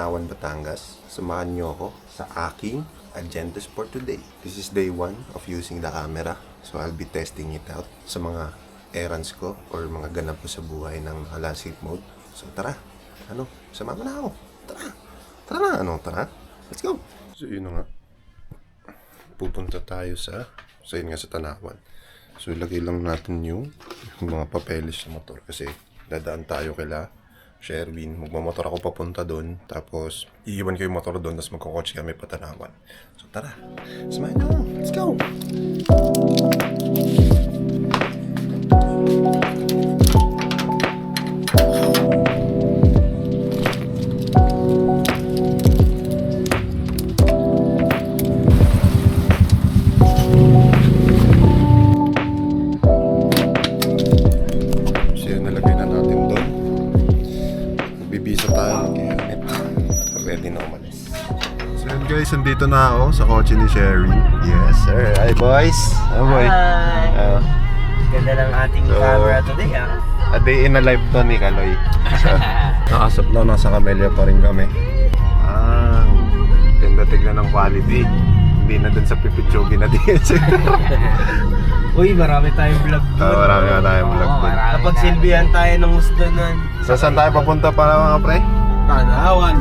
Tanawan, Batangas. Samahan niyo ako sa aking agendas for today. This is day 1 of using the camera. So I'll be testing it out sa mga errands ko or mga ganap ko sa buhay ng landscape mode. So tara, samahan mo na ako. Tara. Let's go. So yun na nga. Pupunta tayo sa Tanawan. So ilagay lang natin yung mga papeles sa motor kasi dadaan tayo kila Sherwin. Magmamotor ako papunta doon. Tapos iiwan ko yung motor doon. Tapos magkukotse kami pa Tanawan. So tara, samahan nyo. Let's go. Guys, nandito na ako sa kotse ni Sherry. Yes, sir. Hi, boys. Hi, boy. Hi. Ganda ng ating camera today, A day in a life to ni Kaloy. Nasa Camellia pa rin kami. Ganda tignan ng quality. Hindi na dun sa pipitsugi na din. Uy, marami tayong vlog doon. Marami na tayong vlog doon. Napagsilbihan tayo ng gusto nun. So, saan tayo papunta para mga pre? Tanawan,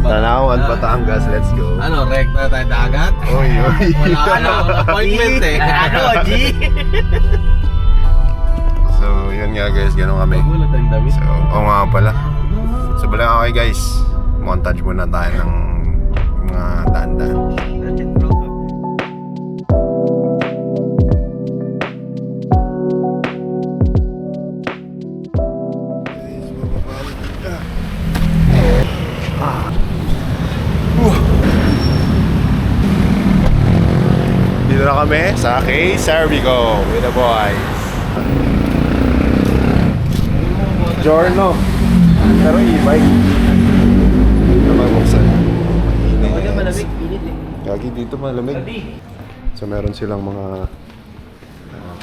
Batangas, let's go. Rekta tayo dagat? Uy. Wala appointment eh. G? So, yun nga guys, gano'n kami. So, nga pala. So, bala okay guys. Montage muna tayo ng mga daan-daan. Dito na kami sa Cervico with the boys. Giorno. Pero e-bike. Dito mabuksan. Malamig, init eh. Lagi dito malamig. So meron silang mga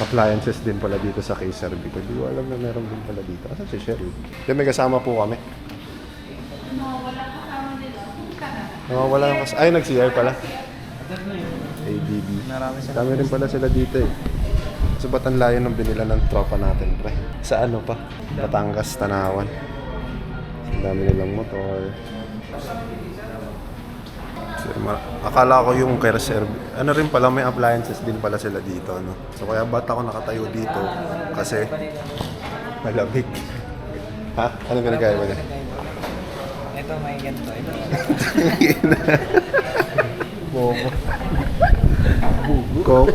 appliances din pala dito sa Cervico. Hindi ko alam na meron din pala dito. Asan si Sherry? Then may kasama po kami. Wala yung kasama. Ay, nag-CR pala. ABB. Dami rin pala sila dito eh. Sa Batanlayan ng binila ng tropa natin, pre. Sa ano pa? Batangas, Tanawan. Ang dami nilang motor. So, akala ko yung kay reserve. Ano rin pala, may appliances din pala sila dito, no? So kaya ba't ako nakatayo dito? Kasi malamig. Ha? Ano pinagkaya ba niya? Ito may ganito.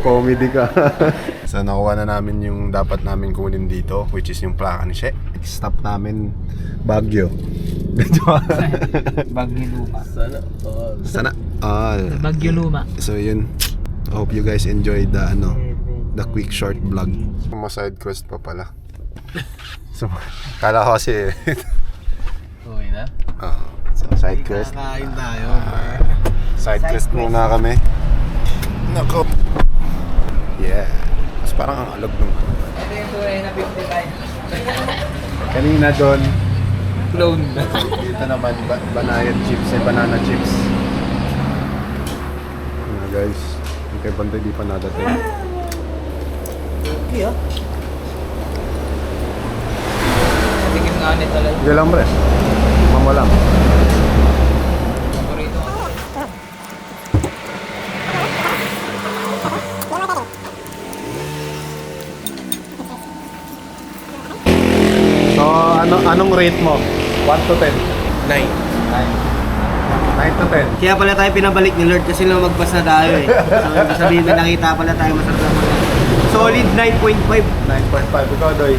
Comedy ka. So nakuha na namin yung dapat namin kunin dito, which is yung plaka ni She. Stop namin Baguio. Baguio Luma. Sana all. Baguio Luma. So yun. Hope you guys enjoyed the quick short vlog. Side quest pa pala. So kala ko kasi Okay na? so side quest. Kakain tayo. Side quest muna kami. Nako. Yeah. Mas parang ang alog nung Ito yung tunay na 55. kanina doon. Clone. Dito naman banana chips, banana chips. Guys, yung kay Banday di pa nadating. Okay Tingin nga nito lang. Hindi lang pre. Mamo lang. So, anong rate mo? 1 to 10? 9. 9 to 10. Kaya pala tayo pinabalik ni Lord kasi lumagpas na tayo eh. So, ibig sabihin may nakita pala tayo masarap na mga. Solid 9.5. 9.5. Ikaw, Doy?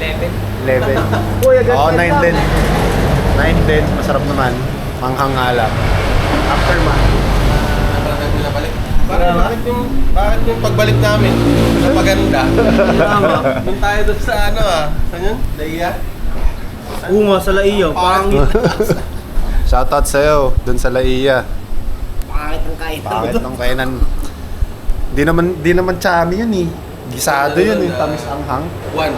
11. 11. Uy, agad. Oo, 9 din. 9 din. Masarap naman. Manghang alak. After man. Bakit yung pagbalik namin? Napaganda. Doon tayo doon sa saan yun? Daya? Oo nga, sa Laiyo. Pangit. Shoutout sa'yo. Dun sa Laia. Pangit ang kainan. Bakit nung kainan? Di naman chami yun eh. Gisado yun eh. Tamis anghang. 1.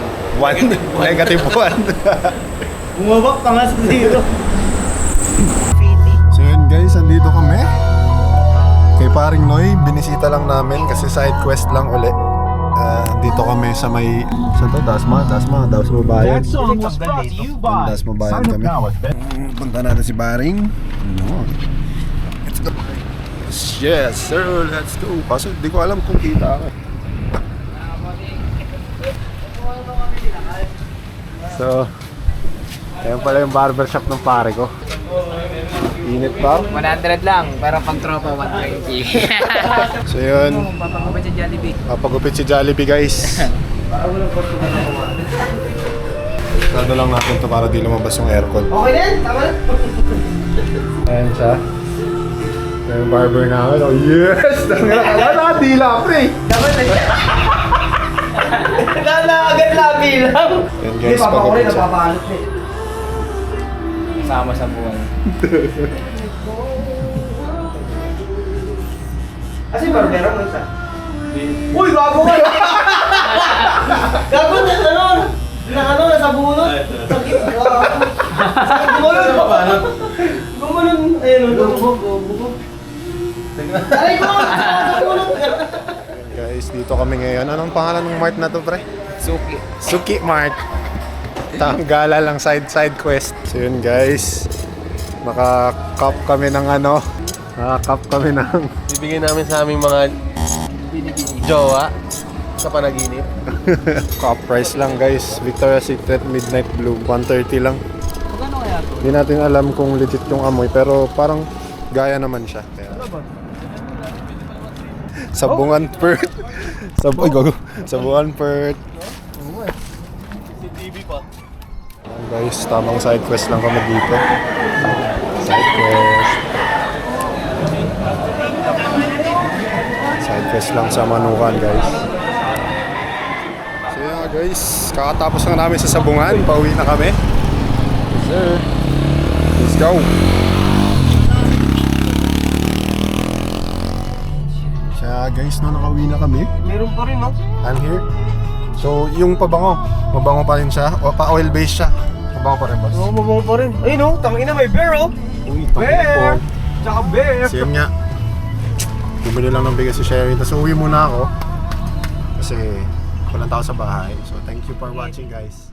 Negative 1. Bumabak pa nga sa 0. So yun paring Noy, binisita lang namin kasi side quest lang uli. Dito kami sa may... Saan to? Dasma Bayan. Song was brought to you by Dasma Bayan kami. Punta natin si paring. No. Let's go. Yes sir, let's go. Kaso di ko alam kung kita ako. So, ayan pala yung barbershop ng pare ko. Init pa. 100 lang, pero pag tropa 120. So yun, Papagupit sa Jollibee. papagupit si Jollibee guys. Sarado lang natin to para di lumabas yung aircon. Okay na yan, tama na. Ayan siya. Ayan yung barber namin. Oh yes! Wala, dila pre! Dapat na siya. Agad labi lang. Yan Hindi, guys, papa ko rin, pagupit siya. napapaalot eh. Kasama sa buwan. Kasi barbero mo isa. Uy, gago ka! Gago na nasa bunot. Sakit. Gumanon. Ayun, bubog. Aray ko! Sa bunot. Guys, dito kami ngayon. Anong pangalan ng mart na to pre? Suki. Suki Mart. Tanggala lang side quest. So yun guys. Naka-cup kami ng ano. Naka-cup kami ng Ibigay namin sa aming mga jowa sa panaginip. cup price lang guys. Victoria's Secret Midnight Blue. 130 lang. Magkano kaya to? Hindi natin alam kung legit yung amoy pero parang gaya naman siya. Kaya... Sabungan Pert. Sabungan Pert. Guys, tamang side quest lang kami dito. Side quest lang sa Manukan guys. So yeah guys, kakatapos na namin sa Sabungan. Pauwi na kami. Yes sir. Let's go. Kaya guys, no, nakauwi na kami. Meron pa rin, no? I'm here. So, yung pabango, mabango pa rin siya. O, pa-oil base siya. Mabango pa rin, boss. Oo, mabango pa rin. Ayun, no? Tangina, may bear, oh. Uy, Bear! Tsaka bear! So, yun nga. Bumili lang ng bigas si Sherry. Tapos uwi muna ako. Kasi walang tao sa bahay. So, thank you for watching, guys.